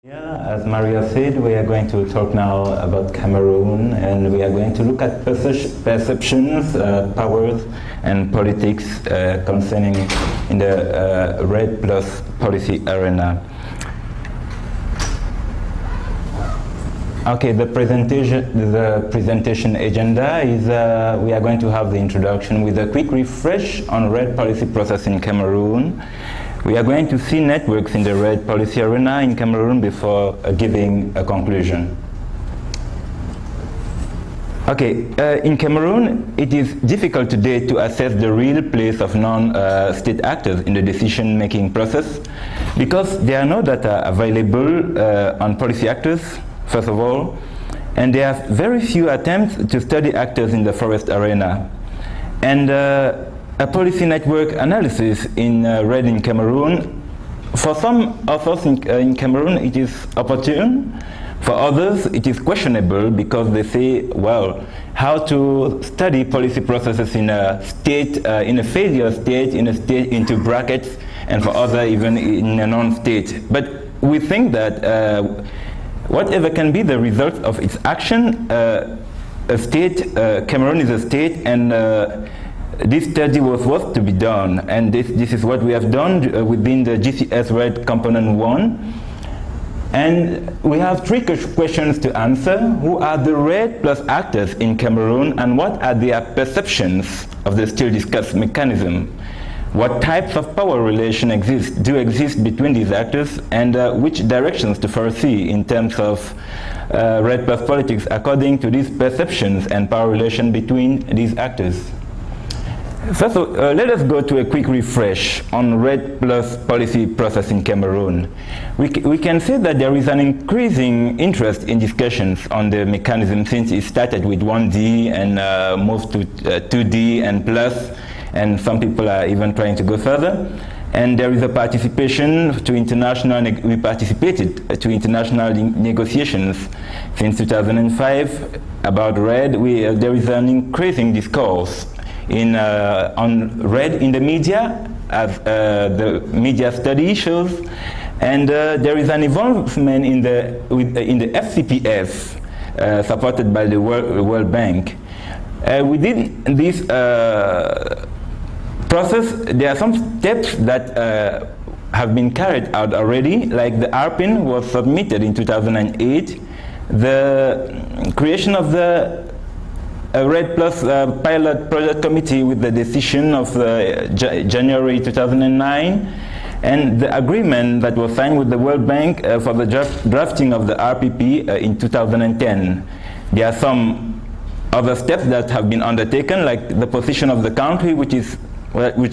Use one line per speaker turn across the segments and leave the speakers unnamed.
Yeah, as Maria said, we are going to talk now about Cameroon, and we are going to look at perceptions, powers, and politics concerning in the REDD plus policy arena. Okay, the presentation agenda is we are going to have the introduction with a quick refresh on REDD policy process in Cameroon. We are going to see networks in the REDD policy arena in Cameroon before giving a conclusion. Okay, in Cameroon, it is difficult today to assess the real place of non-state actors in the decision-making process because there are no data available on policy actors, first of all, and there are very few attempts to study actors in the forest arena. And a policy network analysis in REDD in Cameroon, for some of us in Cameroon it is opportune, for others it is questionable because they say, well, how to study policy processes in a state, in a failure state, in a state into brackets, and for others even in a non-state. But we think that whatever can be the result of its action, a state, Cameroon is a state, and this study was what to be done, and this is what we have done within the GCS REDD component 1. And we have three questions to answer. Who are the REDD plus actors in Cameroon, and what are their perceptions of the still discussed mechanism? What types of power relations do exist between these actors, and which directions to foresee in terms of REDD plus politics according to these perceptions and power relation between these actors? First of all, let us go to a quick refresh on REDD plus policy process in Cameroon. We can say that there is an increasing interest in discussions on the mechanism since it started with 1D and moved to 2D and plus, and some people are even trying to go further. And there is a participation to international, we participated to international negotiations since 2005 about REDD. There is an increasing discourse on REDD in the media, as the media study shows, and there is an involvement in the FCPF supported by the World Bank. Within this process, there are some steps that have been carried out already, like the RPIN was submitted in 2008, the creation of the REDD plus pilot project committee with the decision of January 2009, and the agreement that was signed with the World Bank for the drafting of the RPP in 2010. There are some other steps that have been undertaken, like the position of the country, which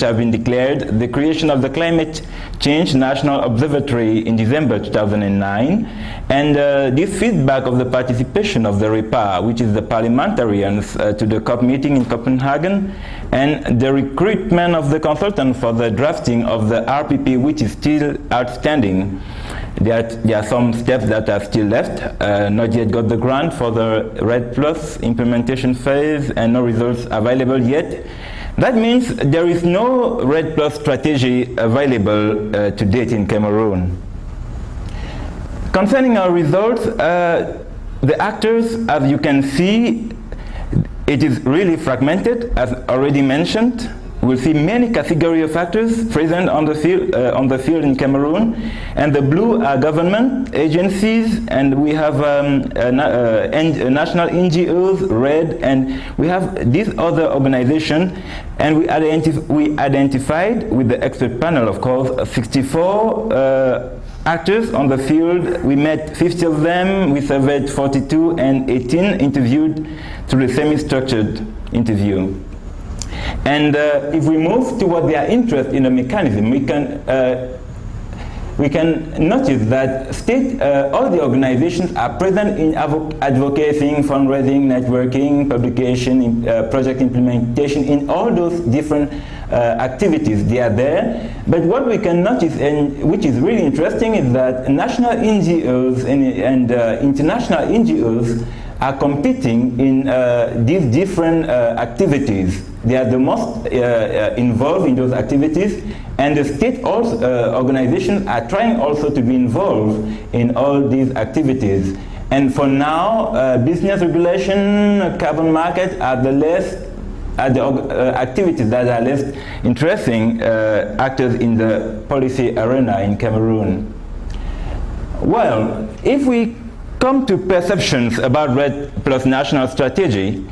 have been declared, the creation of the Climate Change National Observatory in December 2009, and this feedback of the participation of the REPA, which is the parliamentarians to the COP meeting in Copenhagen, and the recruitment of the consultant for the drafting of the RPP, which is still outstanding. There are some steps that are still left, not yet got the grant for the REDD Plus implementation phase, and no results available yet. That means there is no REDD Plus strategy available to date in Cameroon. Concerning our results, the actors, as you can see, it is really fragmented, as already mentioned. We'll see many categories of actors present on the field in Cameroon, and the blue are government agencies, and we have national NGOs, REDD, and we have this other organization, and we identified with the expert panel, of course, 64 actors on the field. We met 50 of them, we surveyed 42, and 18 interviewed through the semi-structured interview. And if we move to what their interest in the mechanism, we can notice that all the organizations are present in advocating, fundraising, networking, publication, project implementation, in all those different activities. They are there. But what we can notice, and which is really interesting, is that national NGOs and international NGOs are competing in these different activities. They are the most involved in those activities, and the state organizations are trying also to be involved in all these activities. And for now, business regulation, carbon market are the activities that are less interesting actors in the policy arena in Cameroon. Well, if we come to perceptions about REDD plus national strategy,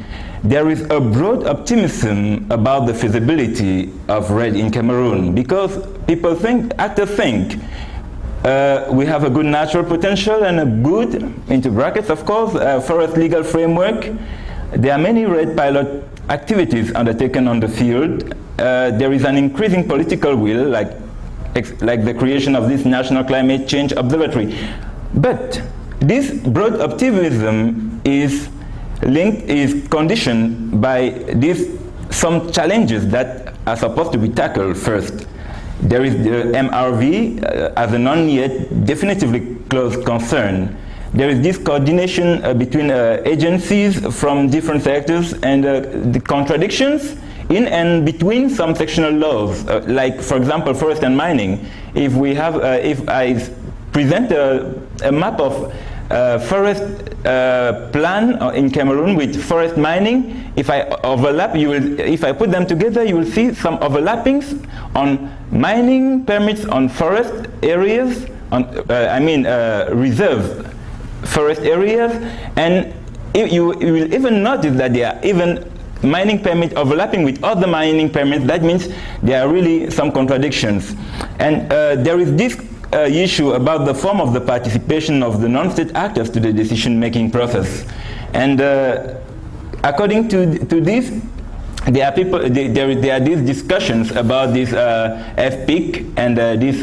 there is a broad optimism about the feasibility of REDD in Cameroon, because people think, actors think, we have a good natural potential and a good, into brackets of course, forest legal framework. There are many REDD pilot activities undertaken on the field. There is an increasing political will, like the creation of this National Climate Change Observatory. But this broad optimism is conditioned by some challenges that are supposed to be tackled first. There is the MRV as a non-yet definitively closed concern. There is this coordination between agencies from different sectors, and the contradictions in and between some sectional laws, like for example forest and mining. If we have, if I present a map of forest plan in Cameroon with forest mining, if I overlap, if I put them together, you will see some overlappings on mining permits on forest areas, on reserve forest areas, and you will even notice that there are even mining permits overlapping with other mining permits. That means there are really some contradictions. And there is this issue about the form of the participation of the non-state actors to the decision-making process. And according to this, there are these discussions about this FPIC and this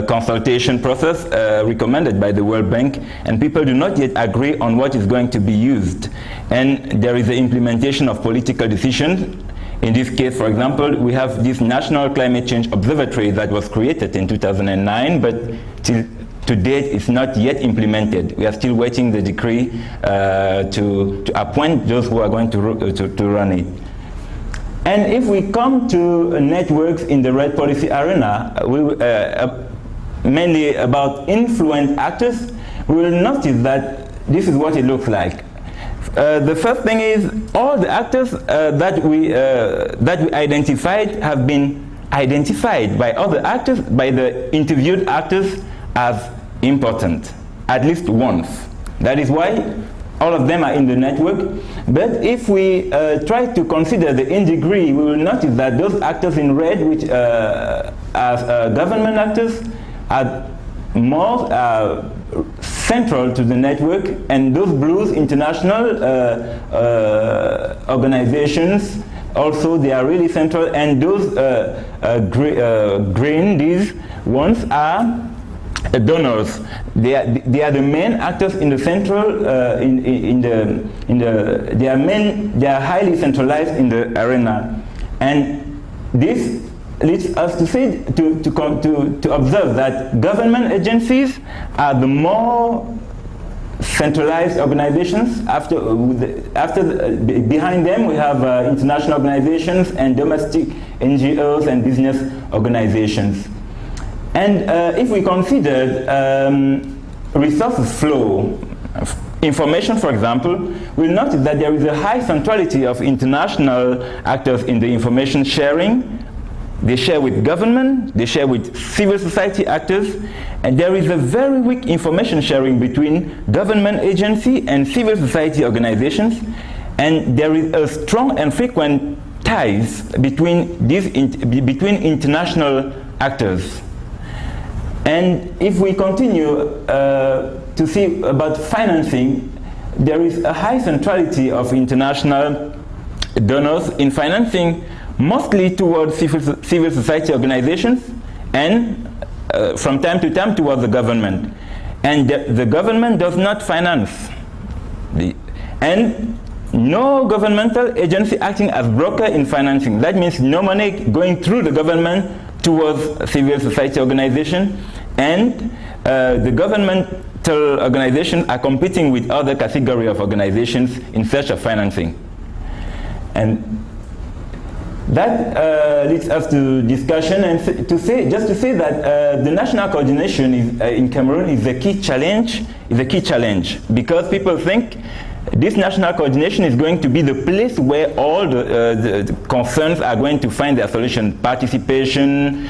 consultation process recommended by the World Bank, and people do not yet agree on what is going to be used. And there is the implementation of political decisions. In this case, for example, we have this National Climate Change Observatory that was created in 2009, but to date it's not yet implemented. We are still waiting the decree to appoint those who are going to run it. And if we come to networks in the REDD policy arena, mainly about influent actors, we will notice that this is what it looks like. The first thing is all the actors that we identified have been identified by other actors, by the interviewed actors, as important, at least once. That is why all of them are in the network. But if we try to consider the in degree, we will notice that those actors in REDD, which are government actors, are more central to the network, and those blues, international organizations, also they are really central, and those green, these ones are donors. They are the main actors in the central, they are highly centralized in the arena. And this leads us to say, to observe that government agencies are the more centralized organizations. Behind them we have international organizations and domestic NGOs and business organizations. And if we consider resources flow, information, for example, we'll notice that there is a high centrality of international actors in the information sharing. They share with government, they share with civil society actors, and there is a very weak information sharing between government agency and civil society organizations, and there is a strong and frequent ties between between international actors. And if we continue to see about financing, there is a high centrality of international donors in financing, mostly towards civil society organizations, and from time to time towards the government. And the government does not finance. And no governmental agency acting as broker in financing. That means no money going through the government towards civil society organization, and the governmental organizations are competing with other category of organizations in search of financing. And That leads us to discussion and to say that the national coordination in Cameroon is a key challenge. Because people think this national coordination is going to be the place where all the concerns are going to find their solution. Participation,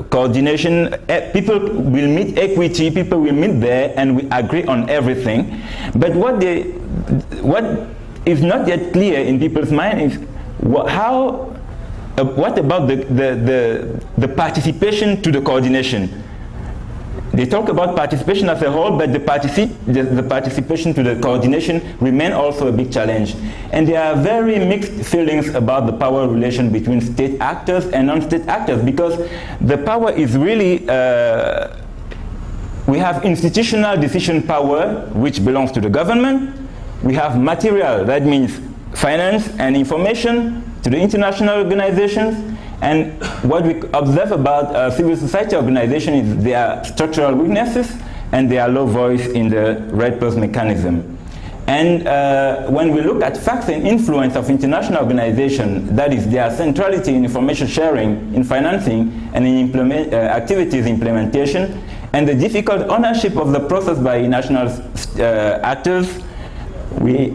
coordination, people will meet equity, people will meet there and we agree on everything. But what is not yet clear in people's mind is what about the participation to the coordination? They talk about participation as a whole, but the participation to the coordination remain also a big challenge. And there are very mixed feelings about the power relation between state actors and non-state actors, because the power is really, we have institutional decision power, which belongs to the government. We have material, that means finance and information, to the international organizations. And what we observe about civil society organizations is their structural weaknesses and their low voice in the Red Plus mechanism. And when we look at facts and influence of international organizations, that is their centrality in information sharing, in financing, and in activities implementation, and the difficult ownership of the process by national actors, we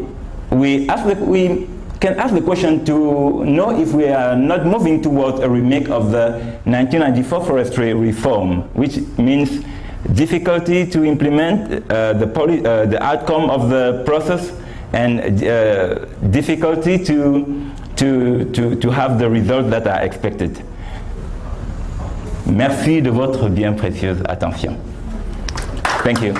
can ask the question to know if we are not moving towards a remake of the 1994 forestry reform, which means difficulty to implement the outcome of the process and difficulty to have the results that are expected. Merci de votre bien précieuse attention. Thank you.